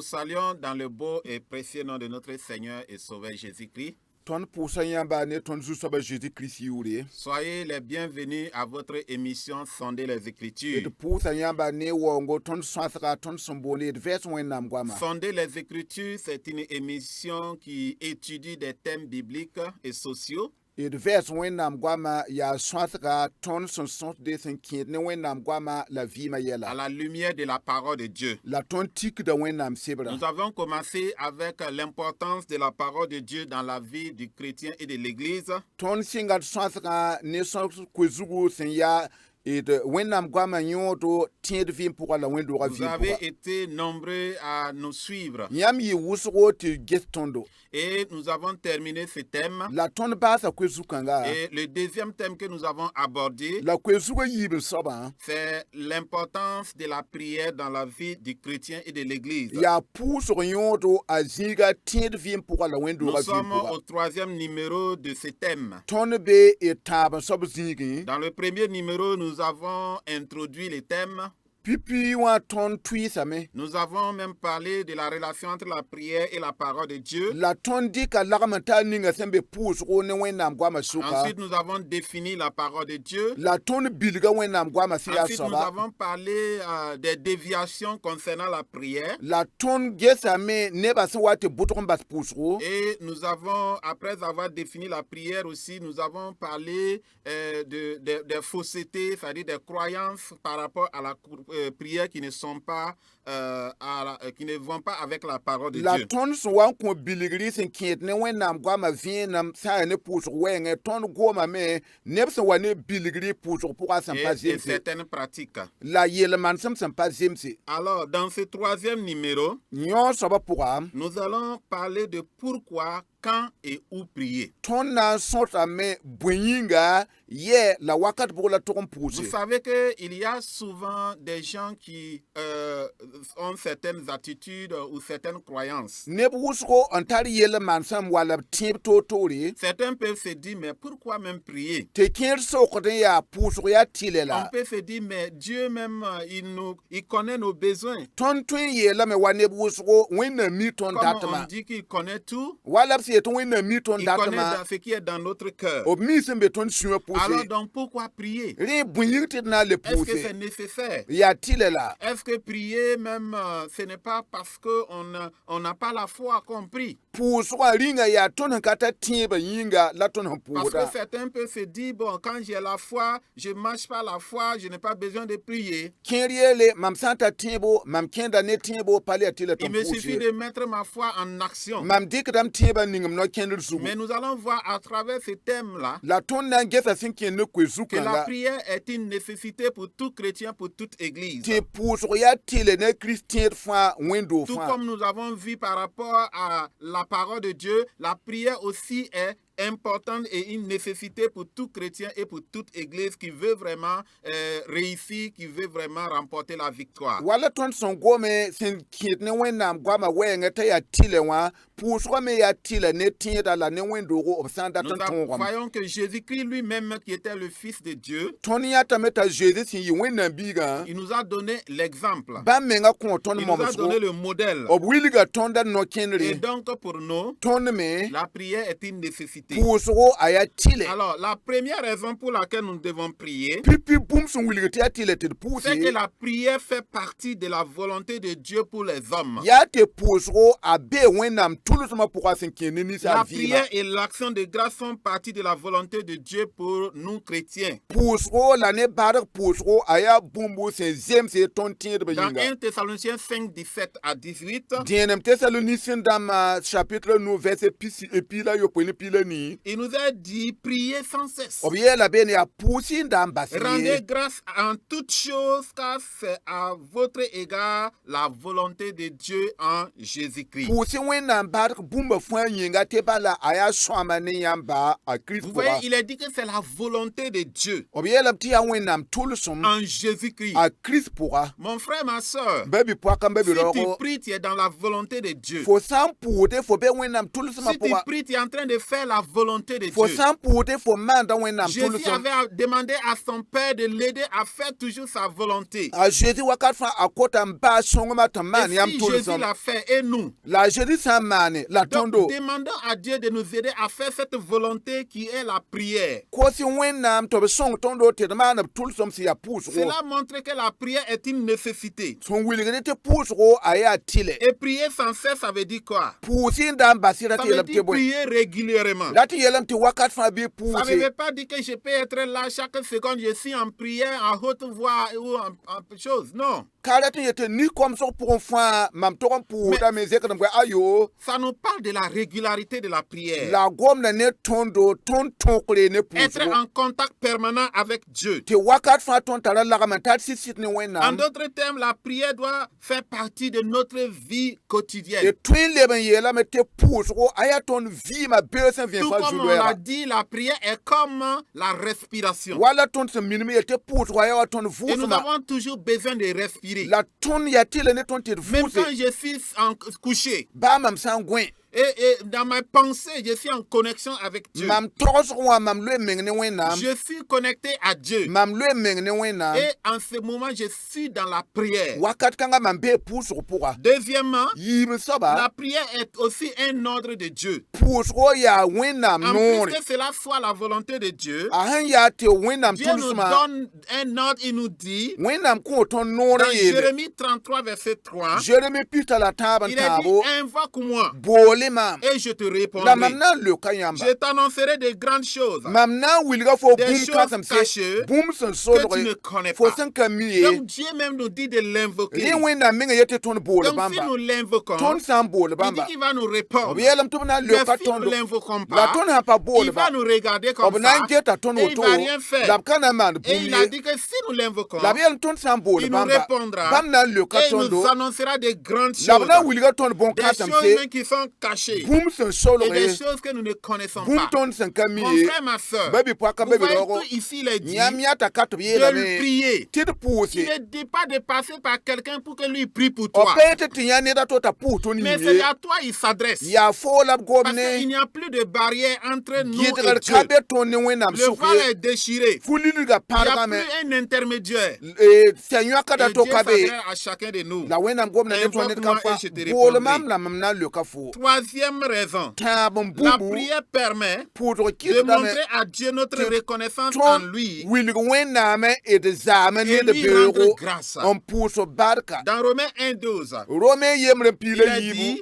saluons dans le beau et précieux nom de notre Seigneur et Sauveur Jésus-Christ. Soyez les bienvenus à votre émission Sonder les Écritures. Sonder les Écritures, c'est une émission qui étudie des thèmes bibliques et sociaux. À la lumière de la parole de Dieu. Nous avons commencé avec l'importance de la parole de Dieu dans la vie du chrétien et de l'Église. Vous avez été nombreux à nous suivre. Et nous avons terminé ce thème. Et le deuxième thème que nous avons abordé, c'est l'importance de la prière dans la vie du chrétien et de l'Église. Nous sommes au troisième numéro de ce thème. Dans le premier numéro, nous avons introduit le thème. Nous avons même parlé de la relation entre la prière et la parole de Dieu. Ensuite, nous avons défini la parole de Dieu. Ensuite, nous avons parlé des déviations concernant la prière. Et nous avons, après avoir défini la prière aussi, nous avons parlé des faussetés, c'est-à-dire des croyances par rapport à la prières qui ne sont pas qui ne vont pas avec la parole de Dieu. Et certaines pratiques. Alors, dans ce troisième numéro, nous allons parler de pourquoi, quand et où prier. Vous savez qu'il y a souvent des gens qui ont certaines attitudes ou certaines croyances. Certains peuvent se dire, mais pourquoi même prier? On peut se dire, mais Dieu même, il connaît nos besoins. Comme on dit qu'il connaît tout, il connaît ce qui est dans notre cœur. Alors donc pourquoi prier? Est-ce que c'est nécessaire? Est-ce que prier même, ce n'est pas parce qu'on n'a pas la foi qu'on prie? Parce que certains peuvent se dire, bon, quand j'ai la foi, je ne marche pas la foi, je n'ai pas besoin de prier. Il me suffit de mettre ma foi en action. Mais nous allons voir à travers ce thème-là que la prière est une nécessité pour tout chrétien, pour toute église. Tout comme nous avons vu par rapport à la parole de Dieu, la prière aussi est importante et une nécessité pour tout chrétien et pour toute église qui veut vraiment réussir, qui veut vraiment remporter la victoire. Nous voyons que Jésus-Christ lui-même, qui était le Fils de Dieu, il nous a donné l'exemple. Il nous a donné le modèle. Et donc pour nous, la prière est une nécessité. Alors, la première raison pour laquelle nous devons prier, c'est que la prière fait partie de la volonté de Dieu pour les hommes. La prière et l'action de grâce sont partie de la volonté de Dieu pour nous chrétiens. Dans 1 Thessaloniciens 5, 17 à 18, il nous a dit, priez sans cesse. Rendez grâce en toutes choses, car c'est à votre égard la volonté de Dieu en Jésus-Christ. Vous voyez, il est dit que c'est la volonté de Dieu en Jésus-Christ. Mon frère, ma soeur, si tu pries, tu es dans la volonté de Dieu. Si tu pries, tu es en train de faire la volonté de Dieu. Jésus avait demandé à son père de l'aider à faire toujours sa volonté. Et si Jésus l'a fait, et nous, donc demandons à Dieu de nous aider à faire cette volonté qui est la prière. Cela montre que la prière est une nécessité. Et prier sans cesse, ça veut dire quoi? Ça veut dire prier régulièrement. Ça ne veut pas dire que je peux être là chaque seconde, je suis en prière, en haute voix ou en chose. Non. Mais ça nous parle de la régularité de la prière. Être en contact permanent avec Dieu. En d'autres termes, la prière doit faire partie de notre vie quotidienne. Tout comme on l'a dit, la prière est comme la respiration. Et nous avons toujours besoin de respirer. Même quand je suis couché, et dans mes pensées, je suis en connexion avec Dieu. Je suis connecté à Dieu. Et en ce moment, je suis dans la prière. Deuxièmement, la prière est aussi un ordre de Dieu. En plus que cela soit la volonté de Dieu, Dieu nous donne un ordre, il nous dit, dans Jérémie 33, verset 3, il a dit, invoque-moi. Et je te répondrai. Je t'annoncerai de grandes choses. Des choses cachées que tu ne connais pas. Donc Dieu même nous dit de l'invoquer. Donc si nous l'invoquons, il dit qu'il va nous répondre. Mais si nous ne l'invoquons pas, il va nous regarder comme ça et il ne va rien faire. Et il a dit que si nous l'invoquons, il nous répondra et il nous annoncera de grandes choses. Des choses même qui sont cachées. Et des choses que nous ne connaissons pas. Mon frère, ma soeur, vous voyez tout ici, il est dit de le prier. Il ne dit pas de passer par quelqu'un pour que lui prie pour toi. Mais c'est à toi il s'adresse. Parce qu'il n'y a plus de barrière entre nous et Dieu. Le voile est déchiré. Il n'y a plus un intermédiaire. Et Dieu s'adresse à chacun de nous. Invoque-moi et je te répondrai. Troisième raison, la prière permet de montrer à Dieu notre reconnaissance en lui et lui rendre grâce. Dans Romains 1:12, il a dit,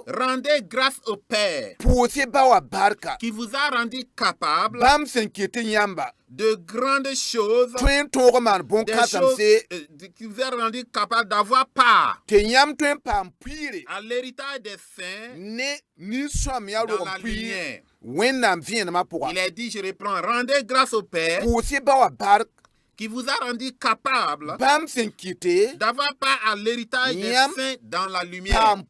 rendez grâce au Père qui vous a rendu capable de grandes choses, des choses qui vous a rendu capable d'avoir part à l'héritage des saints dans la lumière. Il a dit, je reprends, rendez grâce au Père qui vous a rendu capable d'avoir part à l'héritage des saints dans la lumière.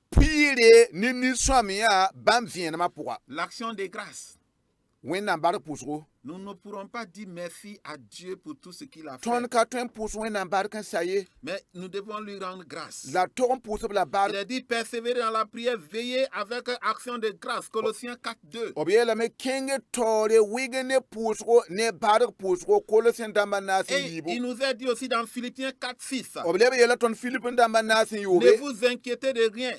L'action de grâce. Nous ne pourrons pas dire merci à Dieu pour tout ce qu'il a fait. Mais nous devons lui rendre grâce. Il a dit persévérer dans la prière, veiller avec action de grâce. Colossiens 4:2. Et il nous a dit aussi dans Philippiens 4:6. Ne vous inquiétez de rien.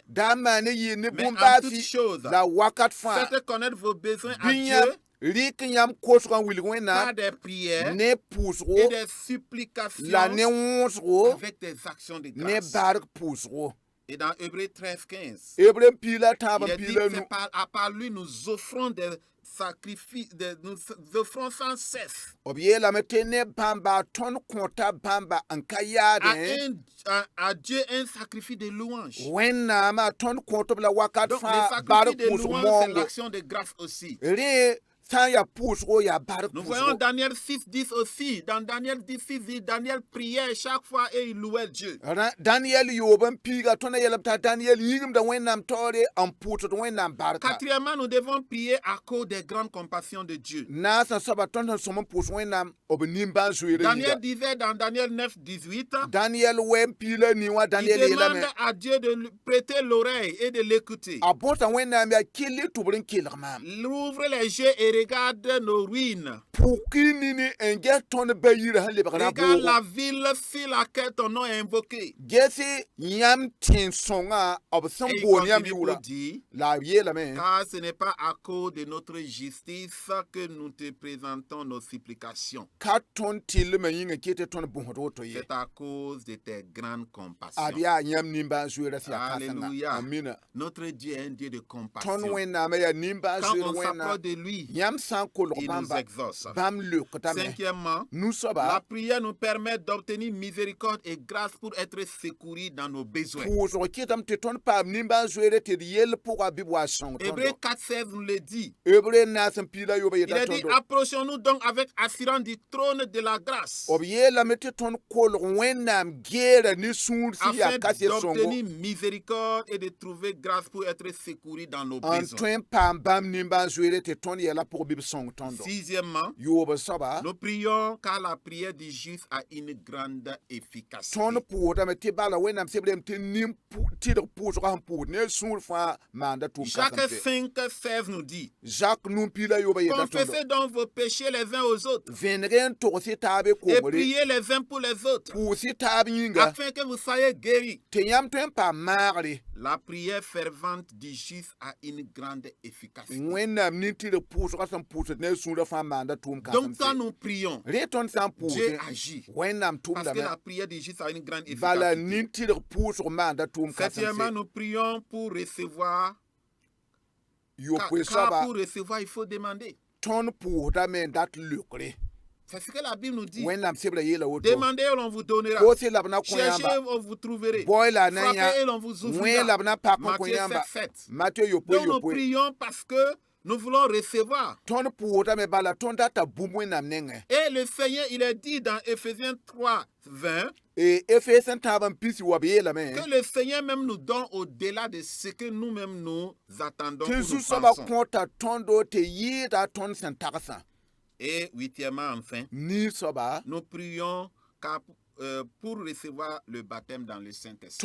Mais en toutes choses, faites connaître vos besoins à Dieu par des prières et des supplications avec des actions de grâce. Et dans Hébreux 13:15, il a dit c'est par lui nous offrons des sacrifices, nous offrons sans cesse à Dieu un sacrifice de louange. Donc le sacrifice de louange, c'est l'action de grâce aussi. Nous voyons Daniel 6:10 aussi. Dans Daniel 10:6, dit Daniel priait chaque fois et il louait Dieu. Quatrièmement, nous devons prier à cause des grandes compassions de Dieu. Daniel disait dans Daniel 9:18, il demande à Dieu de lui prêter l'oreille et de l'écouter. Ouvre les yeux et regarde nos ruines. Regarde la ville sur laquelle ton nom est invoqué. Et il continue pour dire, car ce n'est pas à cause de notre justice que nous te présentons nos supplications. C'est à cause de tes grandes compassions. Alléluia. Notre Dieu est un Dieu de compassion. Quand on s'approche de lui, il nous exauce. Cinquièmement, la prière nous permet d'obtenir miséricorde et grâce pour être secourus dans nos besoins. Hébreux 4:16 nous le dit. Il a dit, approchons-nous donc avec assurance du trône de la grâce, afin d'obtenir miséricorde et de trouver grâce pour être secourus dans nos besoins. Sixièmement, nous prions car la prière du juste a une grande efficacité. Jacques 5:16 nous dit, confessez donc vos péchés les uns aux autres et priez les uns pour les autres afin que vous soyez guéris. La prière fervente du juste a une grande efficacité. Donc quand nous prions, Dieu agit parce que la prière du juste a une grande efficacité. Septièmement, nous prions pour recevoir. Car pour recevoir, il faut demander. C'est ce que la Bible nous dit. Demandez et l'on vous donnera. Cherchez et on vous trouverez. Frappez et l'on vous ouvrira. Matthieu 7:7. Donc nous prions parce que nous voulons recevoir. Et le Seigneur, il est dit dans Éphésiens 3:20 que le Seigneur même nous donne au-delà de ce que nous-mêmes nous attendons ou nous pensons. Et huitièmement, enfin, nous prions pour recevoir le baptême dans le Saint-Esprit.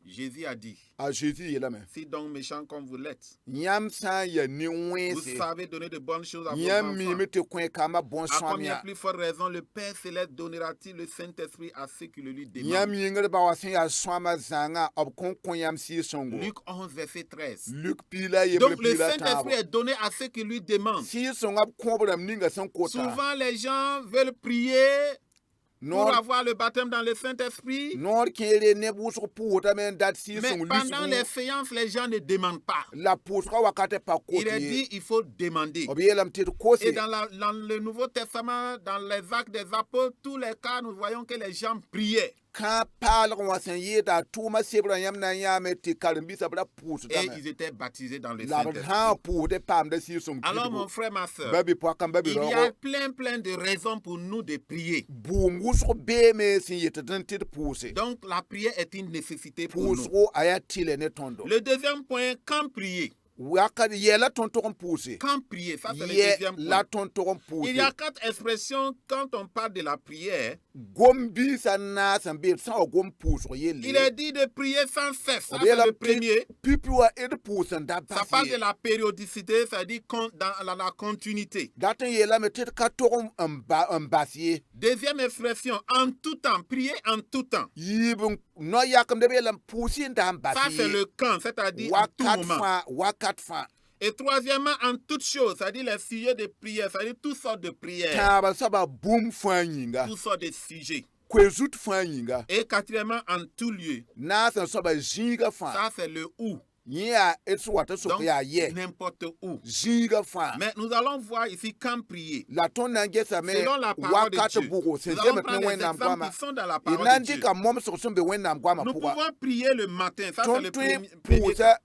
Jésus a dit, si donc méchant comme vous l'êtes, vous savez donner de bonnes choses à vos enfants. À combien plus forte raison le Père Céleste donnera-t-il le Saint-Esprit à ceux qui le lui demandent? Luc 11, verset 13. Donc le Saint-Esprit est donné à ceux qui lui demandent. Souvent les gens veulent prier pour avoir le baptême dans le Saint-Esprit. Mais pendant les séances, les gens ne demandent pas. Il est dit, il faut demander. Et dans le Nouveau Testament, dans les Actes des Apôtres, tous les cas, nous voyons que les gens priaient. Et ils étaient baptisés dans le Saint-Esprit. Alors mon frère, ma soeur, il y a plein de raisons pour nous de prier. Donc la prière est une nécessité pour nous. Le deuxième point, quand prier? Quand prier, ça c'est le deuxième point. Il y a 4 expressions quand on parle de la prière. Il est dit de prier sans cesse. Ça c'est le premier. Ça parle de la périodicité, c'est-à-dire dans la continuité. Deuxième expression, en tout temps, prier en tout temps. Ça c'est le quand, c'est-à-dire en tout moment. Et troisièmement, en toutes choses, c'est-à-dire les sujets de prière, c'est-à-dire toutes sortes de prières. Toutes sortes de sujets. Et quatrièmement, en tout lieu. Ça c'est le où. Donc, n'importe où. Mais nous allons voir ici quand prier. Selon la parole de Dieu. Nous allons prendre les exemples qui sont dans la parole de Dieu. Nous pouvons prier le matin. Ça, c'est le premier cas.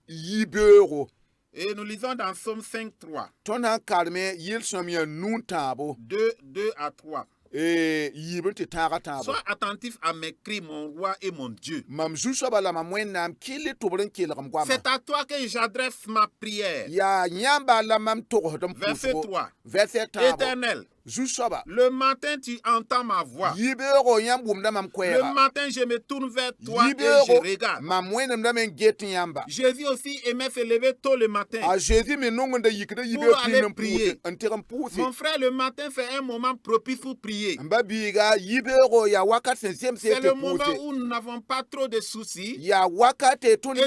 Et nous lisons dans Psaume 5:3. 2 à 3. Sois attentif à mes cris, mon roi et mon Dieu. C'est à toi que j'adresse ma prière. Verset 3. Éternel, le matin, tu entends ma voix. Le matin, je me tourne vers toi et je regarde. Jésus aussi aimait se lever tôt le matin pour aller prier. Mon frère, le matin, c'est un moment propice pour prier. C'est le moment où nous n'avons pas trop de soucis et nous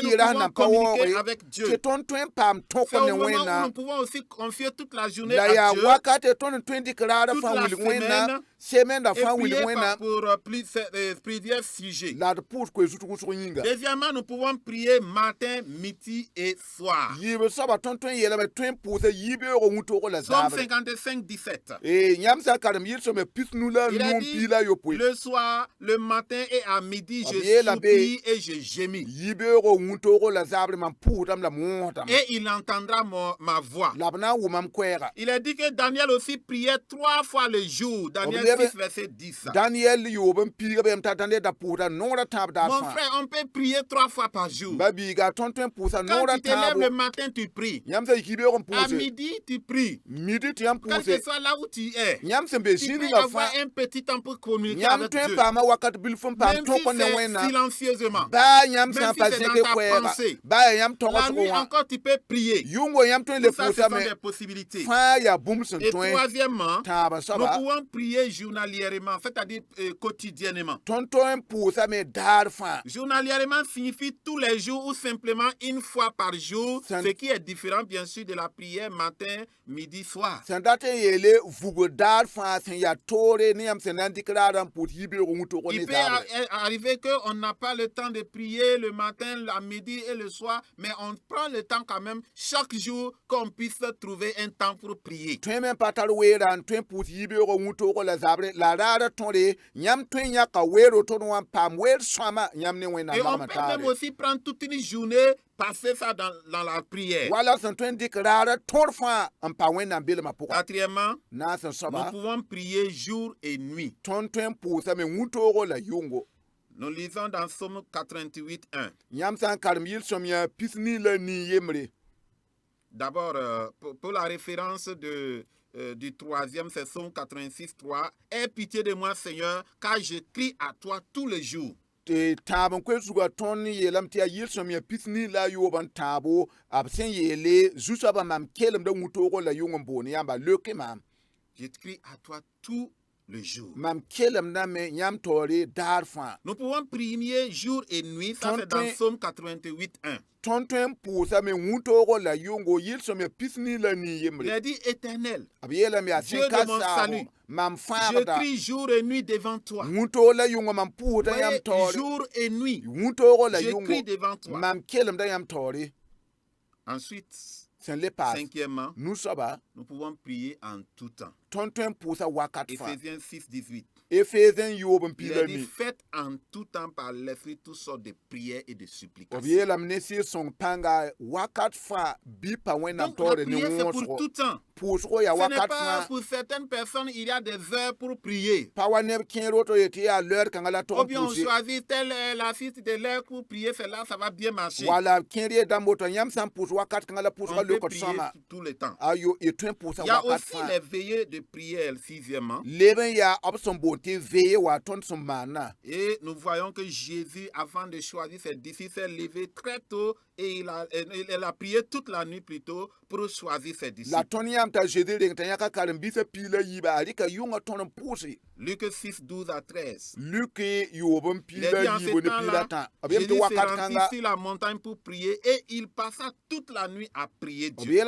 pouvons communiquer avec Dieu. C'est le moment où nous pouvons aussi confier toute la journée à Dieu, toute la semaine, et prier pour plusieurs sujets. Deuxièmement, nous pouvons prier matin, midi et soir. Psaume 55, 17. Il a dit, le soir, le matin et à midi, je supplie et je gémis. Et il entendra ma voix. Il a dit que Daniel aussi priait 3 fois le jour. Daniel 6, verset 10. Mon frère, on peut prier 3 fois par jour. Quand tu te lèves le matin, tu pries. À midi, tu pries. Quel que soit là où tu es, tu peux avoir un petit temps pour communiquer avec Dieu. Même si c'est silencieusement, même si c'est dans ta pensée. La nuit encore, tu peux prier. Tout ça, ce sont des possibilités. Et troisièmement, nous pouvons prier journalièrement, c'est-à-dire quotidiennement. Journalièrement signifie tous les jours ou simplement une fois par jour, ce qui est différent bien sûr de la prière matin, midi, soir. Il peut arriver qu'on n'a pas le temps de prier le matin, la midi et le soir, mais on prend le temps quand même chaque jour qu'on puisse trouver un temps pour prier. Et on peut même aussi prendre toute une journée, passer ça dans la prière. Quatrièmement, nous pouvons prier jour et nuit. Nous lisons dans Psaume 88, 1. D'abord, pour la référence du troisième, c'est Psaume 86, 3. Aie pitié de moi, Seigneur, car je crie à toi tous les jours. Je crie à toi tous le jour. Nous pouvons prier jour et nuit, ça c'est dans Psaume 88, 1. Il a dit éternel, Dieu de mon salut, je crie jour et nuit devant toi. Voyez, jour et nuit, je crie devant toi. Ensuite, cinquièmement, nous pouvons prier en tout temps. Éphésiens 6, 18. Il a dit, faites en tout temps par l'esprit toutes sortes de prières et de supplications. Donc la prière, c'est pour tout temps. Ce n'est pas pour certaines personnes, il y a des heures pour prier. Ou bien on choisit telle heure, la suite de l'heure pour prier, celle-là, ça va bien marcher. On peut prier tout le temps. Il y a aussi les veillées de prière, sixièmement. Et nous voyons que Jésus, avant de choisir ses disciples, s'est levé très tôt et il a prié toute la nuit plutôt pour choisir ses disciples. Luc 6, 12 à 13. Il est dit en ce temps-là, Jésus se rendit sur la montagne pour prier et il passa toute la nuit à prier Dieu.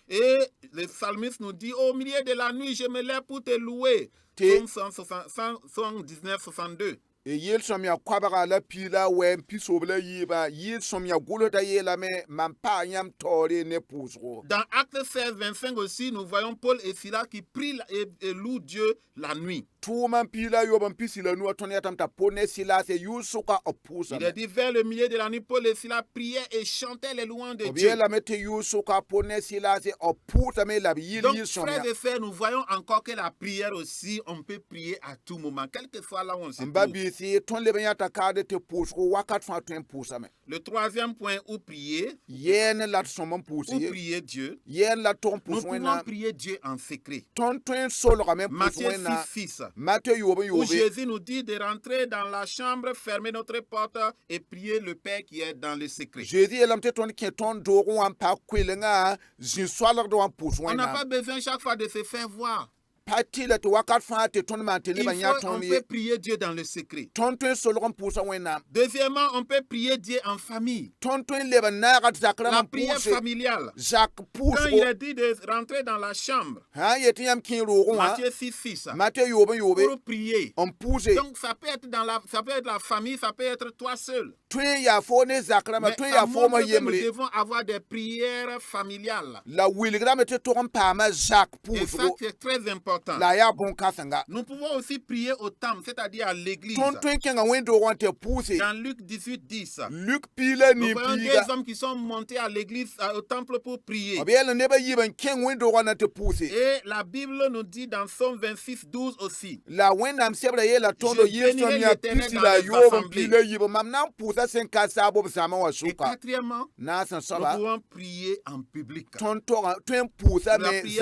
Et le psalmiste nous dit, au milieu de la nuit, je me lève pour te louer. Psaume 119, 62. Dans Actes 16, 25 aussi, nous voyons Paul et Silas qui prient et louent Dieu la nuit. Il est dit vers le milieu de la nuit, Paul et Silas priaient et chantaient les louanges de Dieu. Donc, frères et sœurs, nous voyons encore que la prière aussi, on peut prier à tout moment, quel que soit là où on se trouve. Le troisième point, où prier Dieu. Nous pouvons prier Dieu en secret. Matthieu 6, où Jésus nous dit de rentrer dans la chambre, fermer notre porte et prier le Père qui est dans le secret. On n'a pas besoin chaque fois de se faire voir. On peut prier Dieu dans le secret. Deuxièmement, on peut prier Dieu en famille. La prière familiale. Quand il est dit de rentrer dans la chambre, Matthieu 6, pour prier. Donc ça peut être la famille, ça peut être toi seul. Mais ça montre que nous devons avoir des prières familiales. Et ça, c'est très important. Nous pouvons aussi prier au temple, c'est-à-dire à l'église. Dans Luc 18:10, nous voyons des hommes qui sont montés à l'église, au temple pour prier. Et la Bible nous dit dans Psaume 26:12 aussi. Je bénirai l'Éternel dans les assemblées. Et quatrièmement, nous pouvons prier en public. La prière publique,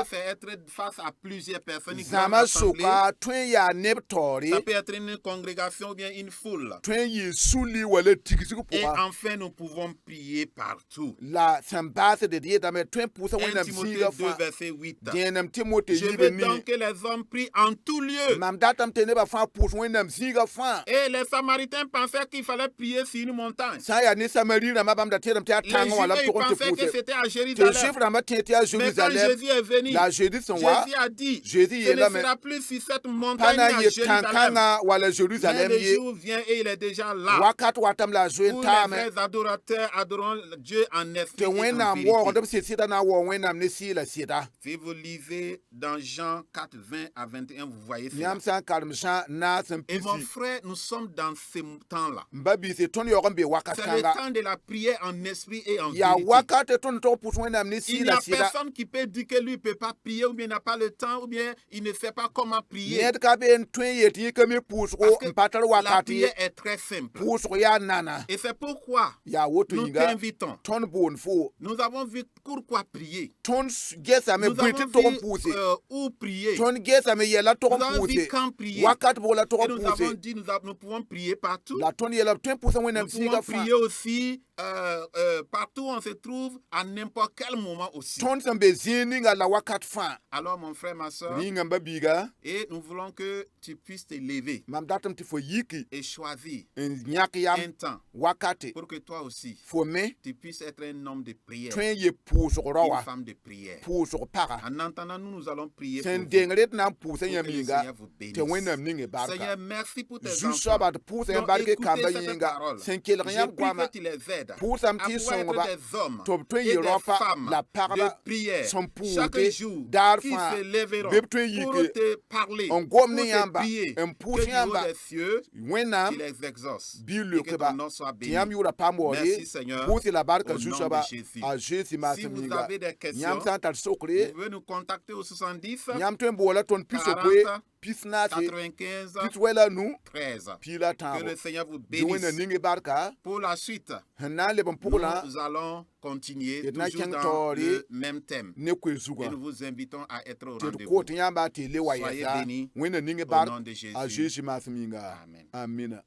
c'est être face à plusieurs personnes. Ça peut être une congrégation ou bien une foule. Et enfin, nous pouvons prier partout. 1 Timothée 2, verset 8. Je veux donc que les hommes prient en tout lieu. Et les Samaritains pensaient qu'il fallait prier sur une montagne. Les Juifs pensaient que c'était à Jérusalem. Mais quand Jésus est venu, Jésus a dit, ce ne sera plus sur cette montagne à Jérusalem. Mais le jour vient et il est déjà là. Où les vrais adorateurs adoreront Dieu en esprit et en vérité. Si vous lisez dans Jean 4, 20 à 21, vous voyez cela. Et mon frère, nous sommes dans ce temps-là. C'est le temps de la prière en esprit et en vérité. Il n'y a personne qui peut dire que lui ne peut pas prier, ou bien n'a pas le temps, ou bien il ne sait pas comment prier. Parce que la prière est très simple. Et c'est pourquoi nous t'invitons. Nous avons vu pourquoi prier. Nous avons vu où prier. Nous avons vu quand prier. Et nous avons dit nous pouvons prier partout. Nous pouvons prier aussi partout où on se trouve, à n'importe quel moment aussi. Alors mon frère, ma soeur, et nous voulons que tu puisses te lever et choisir un temps pour que toi aussi tu puisses être un homme de prière, une femme de prière. En entendant, nous allons prier pour vous, que le Seigneur vous bénisse. Seigneur, merci pour tes enfants qui ont écouté cette parole. Je prie que tu les aides à pouvoir être des hommes et des femmes de prière chaque jour qui se lèveront pour te parler, pour te prier, que Dieu des cieux, tu les exauces et que ton nom soit béni. Merci Seigneur, au nom de Jésus. Si vous avez des questions, vous pouvez nous contacter au 70 40 95 13. Que le Seigneur vous bénisse. Pour la suite, nous allons continuer toujours dans le même thème. Et nous vous invitons à être au rendez-vous. Soyez bénis au nom de Jésus. Amen.